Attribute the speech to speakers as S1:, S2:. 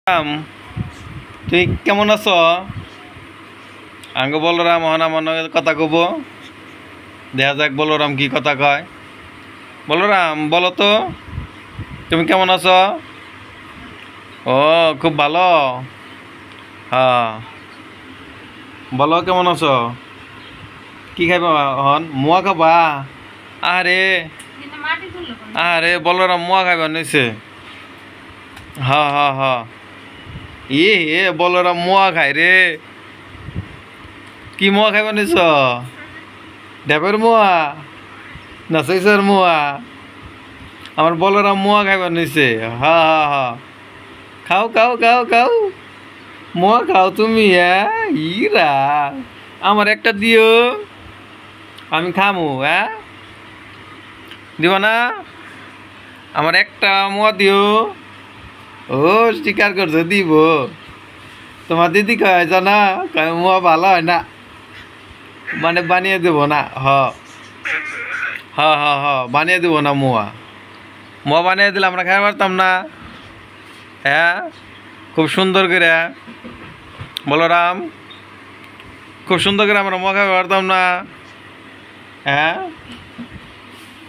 S1: রাম, তুই কেমন আছো? আঙ্গ বলরাম হন আমার লগে কথা কব। দেখা যাক বলরাম কি কথা কয়। বলরাম বলো তো, তুমি কেমন আছো? ও, খুব ভালো। হ্যাঁ, বলো কেমন আছো? কি খাইবা হন? মুয়া খাবা? আরে আরে বলরাম মুয়া খাইবা নিছে। হ্যাঁ হ্যাঁ হ্যাঁ, বলরাম মুয়া খাই রে। কি মুয়া খাইবা নিছ? ডেবের মুয়া না সৈসর মুয়া? আমার বলরাম মুয়া খাইবার নিছে। হা হা হা, খাও খাও খাও খাও, মুয়া খাও তুমি। হ্যাঁ ইরা, আমার একটা দিও, আমি খামু। হ্যাঁ, দিব না? আমার একটা মুয়া দিও। ও, স্বীকার করছে দিব। তোমার দিদি কয় জানা, কয় মুয়া ভালো হয় না, মানে বানিয়ে দেব না। হ হ হ হ, বানিয়ে দেব না মুয়া। মুয়া বানিয়ে দিলে আমরা খাই পারতাম না। হ্যাঁ, খুব সুন্দর করে বলরাম, খুব সুন্দর করে আমরা মুয়া খাই পারতাম না। হ্যাঁ,